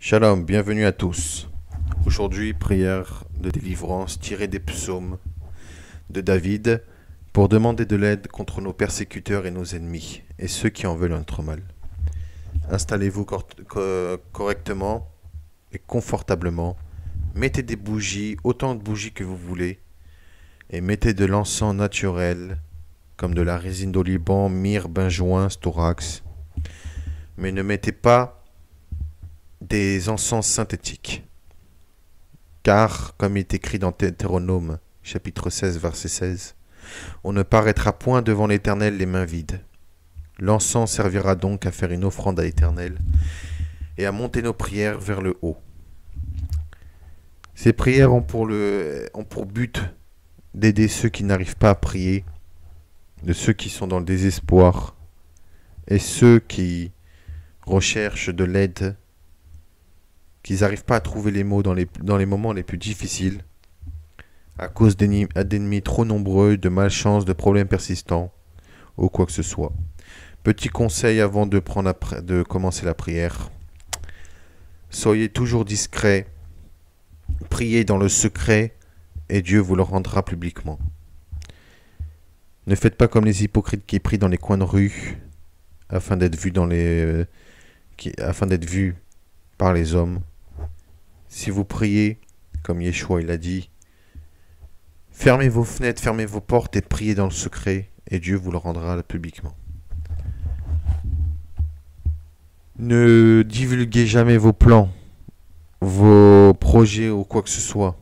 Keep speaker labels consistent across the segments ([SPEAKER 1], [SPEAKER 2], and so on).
[SPEAKER 1] Shalom, bienvenue à tous. Aujourd'hui, prière de délivrance tirée des psaumes de David pour demander de l'aide contre nos persécuteurs et nos ennemis et ceux qui en veulent notre mal. Installez-vous correctement et confortablement. Mettez des bougies, autant de bougies que vous voulez, et mettez de l'encens naturel comme de la résine d'oliban, myrrhe, benjoin, storax. Mais ne mettez pas des encens synthétiques. Car, comme il est écrit dans Deutéronome, chapitre 16, verset 16, on ne paraîtra point devant l'Éternel les mains vides. L'encens servira donc à faire une offrande à l'Éternel et à monter nos prières vers le haut. Ces prières ont pour but d'aider ceux qui n'arrivent pas à prier, de ceux qui sont dans le désespoir et ceux qui recherchent de l'aide, qu'ils n'arrivent pas à trouver les mots dans les moments les plus difficiles, à cause d'ennemis trop nombreux, de malchance, de problèmes persistants, ou quoi que ce soit. Petit conseil avant de commencer la prière. Soyez toujours discret, priez dans le secret, et Dieu vous le rendra publiquement. Ne faites pas comme les hypocrites qui prient dans les coins de rue, afin d'être vus par les hommes. Si vous priez, comme Yeshua il a dit, fermez vos fenêtres, fermez vos portes et priez dans le secret, et Dieu vous le rendra publiquement. Ne divulguez jamais vos plans, vos projets ou quoi que ce soit,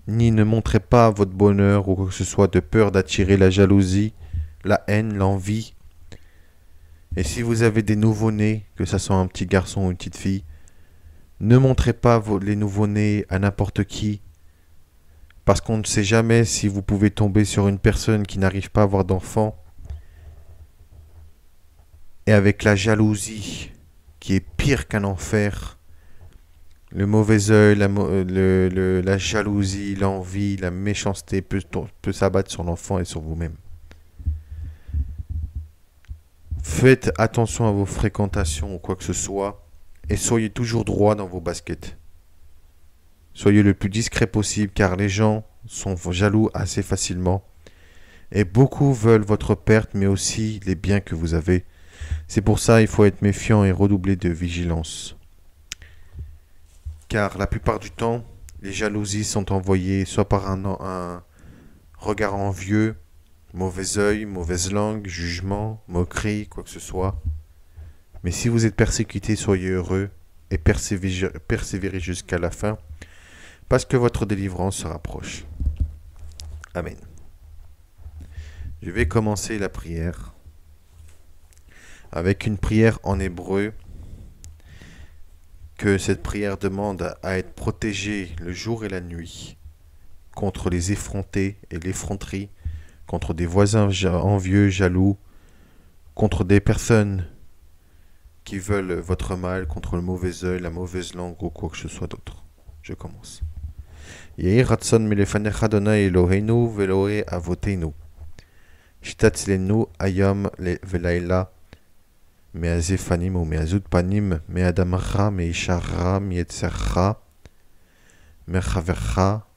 [SPEAKER 1] ni ne montrez pas votre bonheur ou quoi que ce soit de peur d'attirer la jalousie, la haine, l'envie. Et si vous avez des nouveau-nés, que ce soit un petit garçon ou une petite fille, ne montrez pas les nouveau-nés à n'importe qui, parce qu'on ne sait jamais si vous pouvez tomber sur une personne qui n'arrive pas à avoir d'enfant, et avec la jalousie, qui est pire qu'un enfer, le mauvais œil, la jalousie, l'envie, la méchanceté peut s'abattre sur l'enfant et sur vous-même. Faites attention à vos fréquentations ou quoi que ce soit, et soyez toujours droit dans vos baskets. Soyez le plus discret possible, car les gens sont jaloux assez facilement, et beaucoup veulent votre perte, mais aussi les biens que vous avez. C'est pour ça qu'il faut être méfiant et redoubler de vigilance. Car la plupart du temps, les jalousies sont envoyées soit par un regard envieux, mauvais œil, mauvaise langue, jugement, moquerie, quoi que ce soit. Mais si vous êtes persécuté, soyez heureux et persévérez jusqu'à la fin, parce que votre délivrance se rapproche. Amen. Je vais commencer la prière avec une prière en hébreu, que cette prière demande à être protégé le jour et la nuit contre les effrontés et l'effronterie, contre des voisins envieux, jaloux, contre des personnes qui veulent votre mal, contre le mauvais œil, la mauvaise langue ou quoi que ce soit d'autre. Je commence. Yehi ratson milefanecha Adonai Eloheinu ve'Elohei avoteinu. Shtatzilenu ayam ve'laila me'azefanim ou me'azut panim me'adamcha me'ishara me'etzercha me'chavercha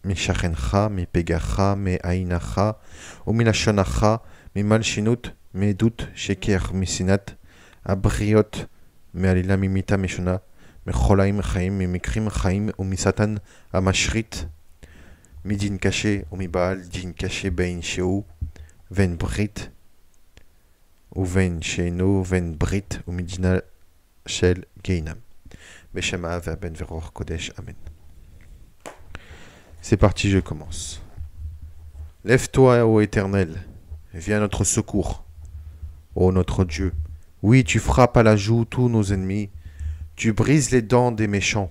[SPEAKER 1] me'shachencha me'pegacha me'ainacha ou me'lashonacha me'malshinut me'edut sheker misinat abriot me'alila mimita meshona מחולאים חיים, ממקרים חיים ומסתן המשחית, מדין קשה ומבעל דין קשה בין שהוא ובין ברית ובין שאינו ובין ברית ומדינה של גיהינום. בשם האב והבן ורוח קודש, אמן. C'est parti, je commence. Lève-toi, ô Éternel, viens à notre secours, ô notre Dieu. Oui, tu frappes à la joue tous nos ennemis. Tu brises les dents des méchants.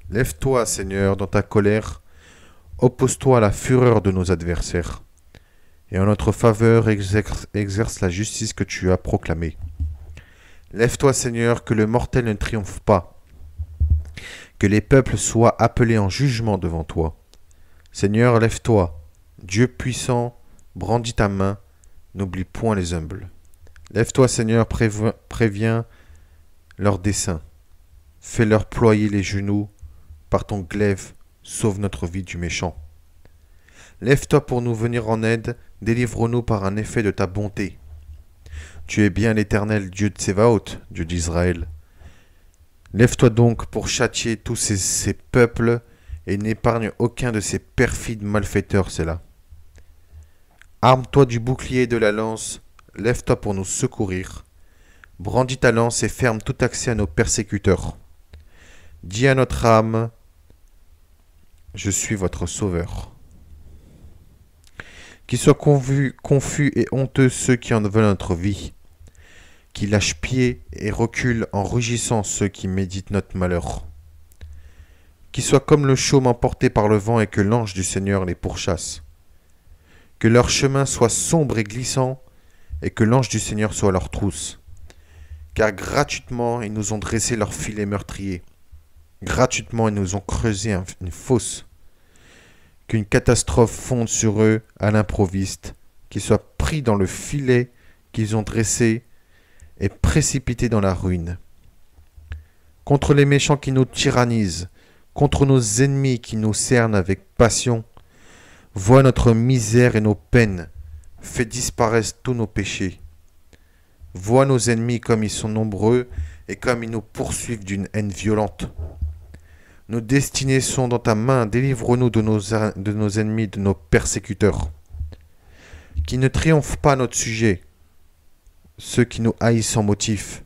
[SPEAKER 1] Lève-toi, Seigneur, dans ta colère. Oppose-toi à la fureur de nos adversaires. Et en notre faveur, exerce la justice que tu as proclamée. Lève-toi, Seigneur, que le mortel ne triomphe pas. Que les peuples soient appelés en jugement devant toi. Seigneur, lève-toi. Dieu puissant, brandis ta main. N'oublie point les humbles. Lève-toi, Seigneur, préviens leurs desseins. Fais-leur ployer les genoux. Par ton glaive, sauve notre vie du méchant. Lève-toi pour nous venir en aide, délivre-nous par un effet de ta bonté. Tu es bien l'Éternel Dieu de Tsévaot, Dieu d'Israël. Lève-toi donc pour châtier tous ces peuples et n'épargne aucun de ces perfides malfaiteurs, c'est là. Arme-toi du bouclier et de la lance, lève-toi pour nous secourir. Brandis ta lance et ferme tout accès à nos persécuteurs. Dis à notre âme, je suis votre sauveur. Qu'ils soient confus et honteux ceux qui en veulent notre vie. Qui lâchent pied et reculent en rugissant ceux qui méditent notre malheur. Qu'ils soient comme le chaume emporté par le vent et que l'ange du Seigneur les pourchasse. Que leur chemin soit sombre et glissant et que l'ange du Seigneur soit leur trousse. Car gratuitement ils nous ont dressé leur filet meurtrier. Gratuitement ils nous ont creusé une fosse. Qu'une catastrophe fonde sur eux à l'improviste, qu'ils soient pris dans le filet qu'ils ont dressé et précipités dans la ruine. Contre les méchants qui nous tyrannisent, contre nos ennemis qui nous cernent avec passion, vois notre misère et nos peines, fais disparaître tous nos péchés. Vois nos ennemis comme ils sont nombreux et comme ils nous poursuivent d'une haine violente. Nos destinées sont dans ta main, délivre-nous de nos ennemis, de nos persécuteurs. Qui ne triomphent pas à notre sujet, ceux qui nous haïssent sans motif,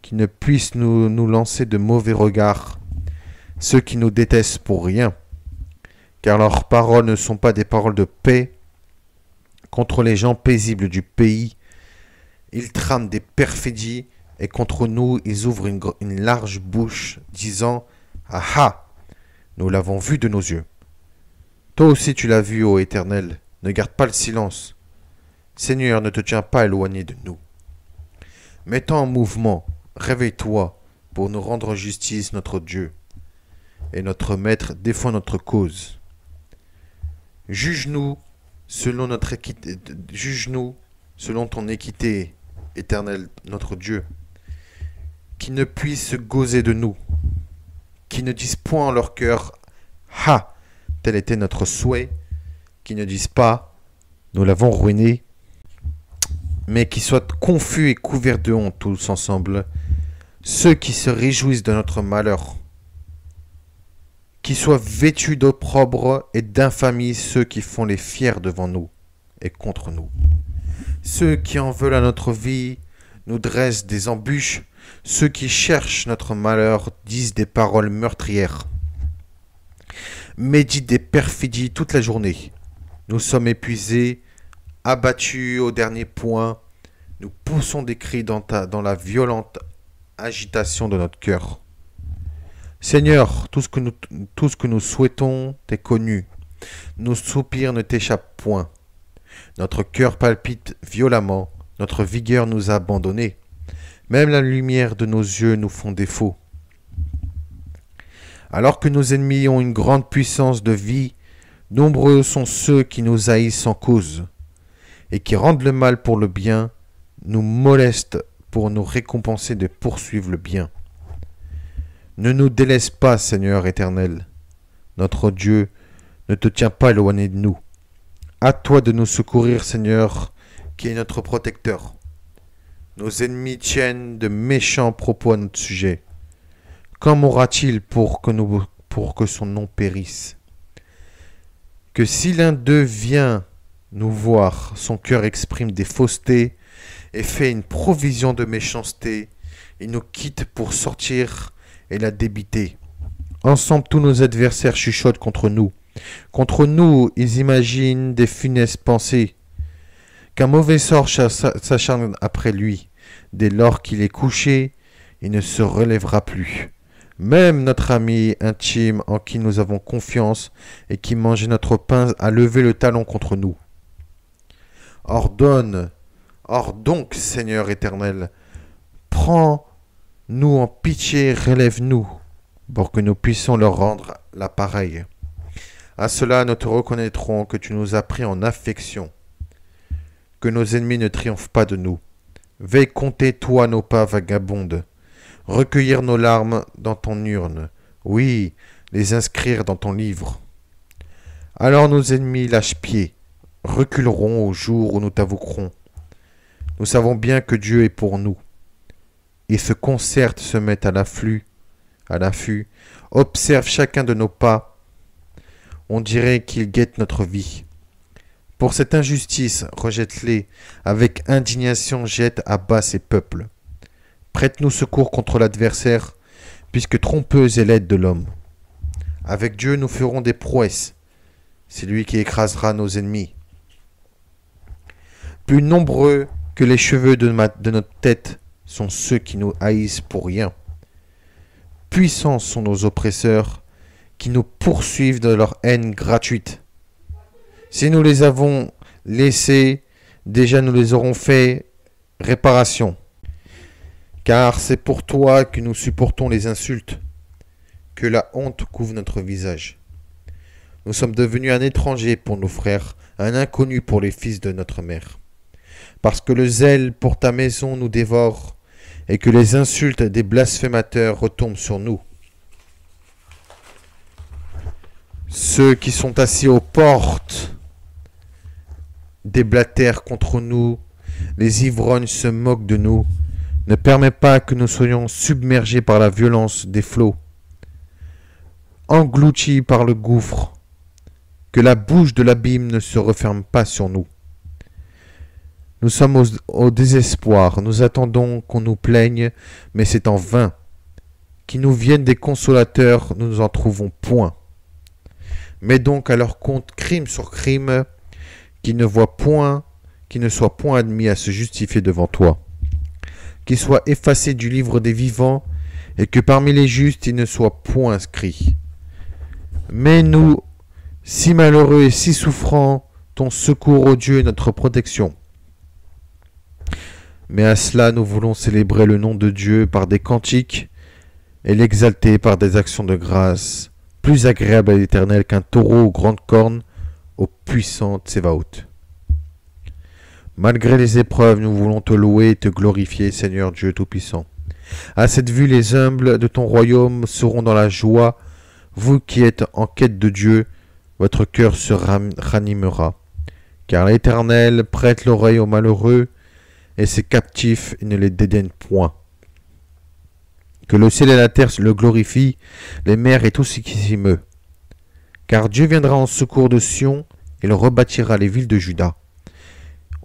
[SPEAKER 1] qui ne puissent nous lancer de mauvais regards, ceux qui nous détestent pour rien, car leurs paroles ne sont pas des paroles de paix. Contre les gens paisibles du pays, ils trament des perfidies, et contre nous, ils ouvrent une large bouche, disant « Ah ah, nous l'avons vu de nos yeux. » Toi aussi tu l'as vu, ô Éternel, ne garde pas le silence. Seigneur, ne te tiens pas éloigné de nous. Mets-toi en mouvement, réveille-toi pour nous rendre justice, notre Dieu. Et notre Maître défend notre cause. Juge-nous selon juge-nous selon ton équité, Éternel, notre Dieu. Qui ne puisse se gauser de nous, qui ne disent point en leur cœur « Ha !» tel était notre souhait, qui ne disent pas « Nous l'avons ruiné », mais qui soient confus et couverts de honte tous ensemble, ceux qui se réjouissent de notre malheur, qui soient vêtus d'opprobre et d'infamie ceux qui font les fiers devant nous et contre nous. Ceux qui en veulent à notre vie nous dressent des embûches, ceux qui cherchent notre malheur disent des paroles meurtrières, méditent des perfidies toute la journée. Nous sommes épuisés, abattus au dernier point, nous poussons des cris dans la violente agitation de notre cœur. Seigneur, tout ce que nous souhaitons t'est connu. Nos soupirs ne t'échappent point. Notre cœur palpite violemment, notre vigueur nous a abandonnés. Même la lumière de nos yeux nous font défaut. Alors que nos ennemis ont une grande puissance de vie, nombreux sont ceux qui nous haïssent sans cause, et qui rendent le mal pour le bien, nous molestent pour nous récompenser de poursuivre le bien. Ne nous délaisse pas, Seigneur éternel. Notre Dieu ne te tient pas éloigné de nous. À toi de nous secourir, Seigneur, qui est notre protecteur. Nos ennemis tiennent de méchants propos à notre sujet. Quand mourra-t-il pour que son nom périsse? Que si l'un d'eux vient nous voir, son cœur exprime des faussetés et fait une provision de méchanceté, il nous quitte pour sortir et la débiter. Ensemble, tous nos adversaires chuchotent contre nous. Contre nous, ils imaginent des funestes pensées. Qu'un mauvais sort s'acharne après lui. Dès lors qu'il est couché, il ne se relèvera plus. Même notre ami intime en qui nous avons confiance et qui mangeait notre pain a levé le talon contre nous. Ordonne, donc, Seigneur éternel, prends-nous en pitié, relève-nous, pour que nous puissions leur rendre la pareille. À cela, nous te reconnaîtrons que tu nous as pris en affection, que nos ennemis ne triomphent pas de nous. Veille compter, toi, nos pas vagabondes. recueillir nos larmes dans ton urne, oui, les inscrire dans ton livre. Alors nos ennemis lâche-pied reculeront au jour où nous t'invoquerons. Nous savons bien que Dieu est pour nous. Ils se concertent, se mettent à l'affût, observent chacun de nos pas. On dirait qu'ils guettent notre vie. Pour cette injustice, rejette-les. Avec indignation, jette à bas ces peuples. Prête-nous secours contre l'adversaire, puisque trompeuse est l'aide de l'homme. Avec Dieu, nous ferons des prouesses. C'est lui qui écrasera nos ennemis. Plus nombreux que les cheveux de notre tête sont ceux qui nous haïssent pour rien. Puissants sont nos oppresseurs, qui nous poursuivent de leur haine gratuite. Si nous les avons laissés, déjà nous les aurons fait réparation. Car c'est pour toi que nous supportons les insultes, que la honte couvre notre visage. Nous sommes devenus un étranger pour nos frères, un inconnu pour les fils de notre mère. Parce que le zèle pour ta maison nous dévore, et que les insultes des blasphémateurs retombent sur nous. Ceux qui sont assis aux portes déblatèrent contre nous, les ivrognes se moquent de nous. Ne permets pas que nous soyons submergés par la violence des flots, engloutis par le gouffre, que la bouche de l'abîme ne se referme pas sur nous. Nous sommes au désespoir, nous attendons qu'on nous plaigne, mais c'est en vain. Qu'il nous viennent des consolateurs, nous n'en trouvons point. Mets donc à leur compte crime sur crime, qu'ils ne soient point admis à se justifier devant toi. Qu'ils soient effacés du livre des vivants, et que parmi les justes ils ne soient point inscrits. Mais nous, si malheureux et si souffrants, ton secours, ô Dieu, est notre protection. Mais à cela, nous voulons célébrer le nom de Dieu par des cantiques et l'exalter par des actions de grâce, plus agréables à l'Éternel qu'un taureau aux grandes cornes, au puissant Tsévaoth. Malgré les épreuves, nous voulons te louer et te glorifier, Seigneur Dieu Tout-Puissant. À cette vue, les humbles de ton royaume seront dans la joie. Vous qui êtes en quête de Dieu, votre cœur se ranimera. Car l'Éternel prête l'oreille aux malheureux, et ses captifs, il ne les dédaigne point. Que le ciel et la terre le glorifient, les mers et tout ce qui s'y meut. Car Dieu viendra en secours de Sion, il rebâtira les villes de Juda.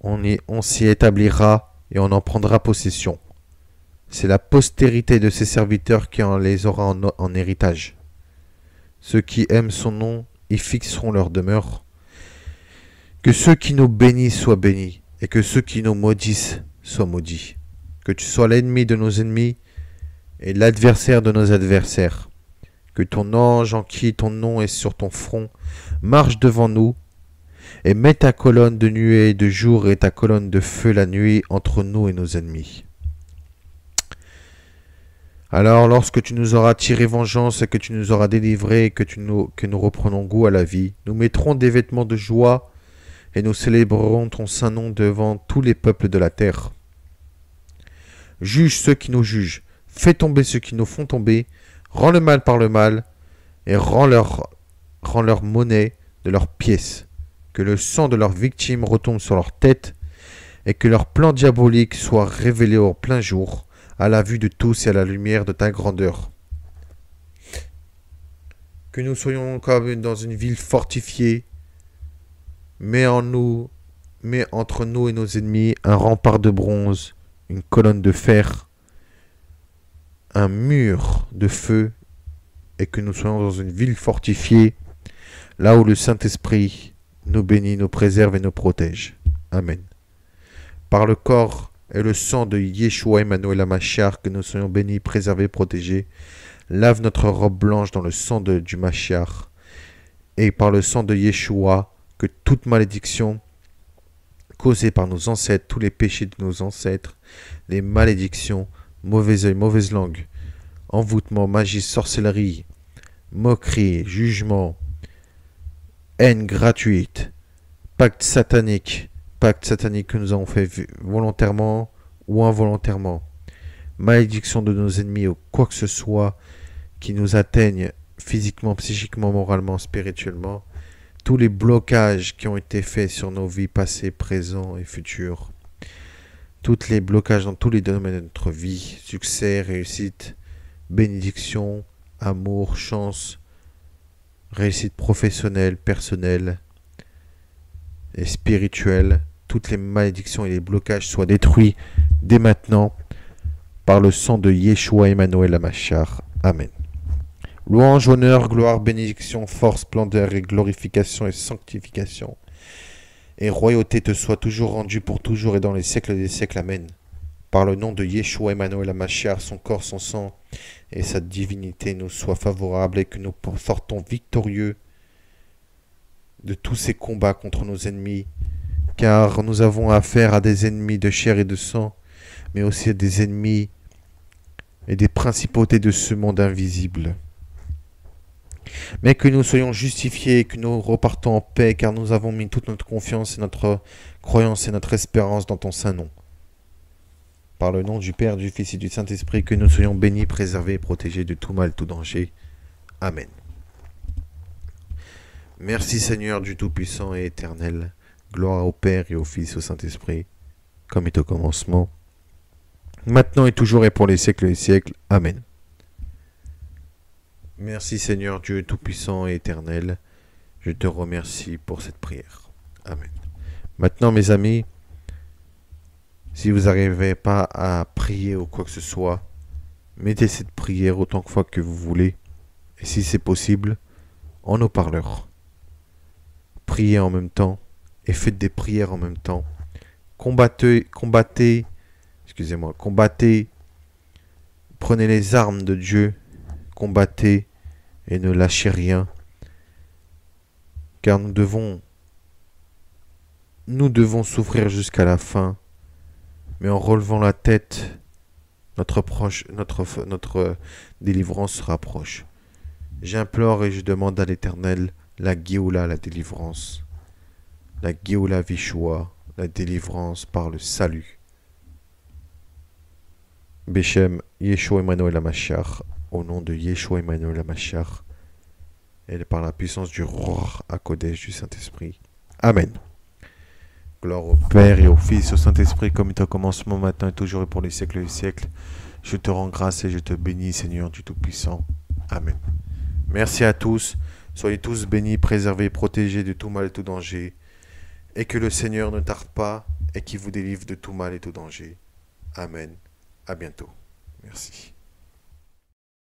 [SPEAKER 1] On s'y établira et on en prendra possession. C'est la postérité de ses serviteurs qui en les aura en héritage. Ceux qui aiment son nom y fixeront leur demeure. Que ceux qui nous bénissent soient bénis, et que ceux qui nous maudissent soient maudits. Que tu sois l'ennemi de nos ennemis et l'adversaire de nos adversaires. Que ton ange en qui ton nom est sur ton front marche devant nous et mets ta colonne de nuée de jour et ta colonne de feu la nuit entre nous et nos ennemis. Alors, lorsque tu nous auras tiré vengeance et que tu nous auras délivrés et que nous reprenons goût à la vie, nous mettrons des vêtements de joie et nous célébrerons ton saint nom devant tous les peuples de la terre. Juge ceux qui nous jugent, fais tomber ceux qui nous font tomber, rends le mal par le mal, et rends leur monnaie de leurs pièces, que le sang de leurs victimes retombe sur leur tête, et que leur plan diabolique soit révélé au plein jour, à la vue de tous et à la lumière de ta grandeur. Que nous soyons comme dans une ville fortifiée, mets entre nous et nos ennemis un rempart de bronze, une colonne de fer, un mur de feu, et que nous soyons dans une ville fortifiée, là où le Saint-Esprit nous bénit, nous préserve et nous protège. Amen. Par le corps et le sang de Yeshua Emmanuel Hamashiach, que nous soyons bénis, préservés, protégés. Lave notre robe blanche dans le sang du Mashiach, et par le sang de Yeshua, que toute malédiction causée par nos ancêtres, tous les péchés de nos ancêtres, les malédictions, mauvais œil, mauvaise langue, envoûtement, magie, sorcellerie, moquerie, jugement, haine gratuite, pacte satanique que nous avons fait volontairement ou involontairement, malédiction de nos ennemis ou quoi que ce soit qui nous atteigne physiquement, psychiquement, moralement, spirituellement, tous les blocages qui ont été faits sur nos vies passées, présentes et futures, tous les blocages dans tous les domaines de notre vie, succès, réussite, bénédiction, amour, chance, réussite professionnelle, personnelle et spirituelle, toutes les malédictions et les blocages soient détruits dès maintenant par le sang de Yeshua Emmanuel Hamashar. Amen. Louange, honneur, gloire, bénédiction, force, splendeur et glorification et sanctification et royauté te soient toujours rendues pour toujours et dans les siècles des siècles. Amen. Par le nom de Yeshua Emmanuel Hamashar, son corps, son sang et sa divinité nous soient favorables et que nous sortons victorieux de tous ces combats contre nos ennemis, car nous avons affaire à des ennemis de chair et de sang, mais aussi à des ennemis et des principautés de ce monde invisible. Mais que nous soyons justifiés, que nous repartons en paix, car nous avons mis toute notre confiance et notre croyance et notre espérance dans ton saint nom. Par le nom du Père, du Fils et du Saint-Esprit, que nous soyons bénis, préservés et protégés de tout mal, tout danger. Amen. Merci Seigneur, Dieu Tout-Puissant et Éternel. Gloire au Père et au Fils et au Saint-Esprit, comme est au commencement, maintenant et toujours et pour les siècles des siècles. Amen. Merci Seigneur Dieu Tout-Puissant et Éternel. Je te remercie pour cette prière. Amen. Maintenant mes amis, si vous n'arrivez pas à prier ou quoi que ce soit, mettez cette prière autant de fois que vous voulez. Et si c'est possible, en haut-parleur. Priez en même temps et faites des prières en même temps. Combattez, prenez les armes de Dieu, combattez et ne lâchez rien, car nous devons souffrir jusqu'à la fin, mais en relevant la tête, notre délivrance sera proche. J'implore et je demande à l'Éternel la Géoula, la délivrance, la Géoula Vishua, la délivrance par le salut. Beshem Yeshua Emmanuel Hamashar, au nom de Yeshua Emmanuel Hamashar, et par la puissance du Roi Hakodesh du Saint-Esprit. Amen. Gloire au Père et au Fils et au Saint-Esprit, comme il est au commencement, maintenant et toujours et pour les siècles des siècles. Je te rends grâce et je te bénis, Seigneur du Tout-Puissant. Amen. Merci à tous. Soyez tous bénis, préservés, protégés de tout mal et tout danger. Et que le Seigneur ne tarde pas et qu'il vous délivre de tout mal et tout danger. Amen. À bientôt. Merci.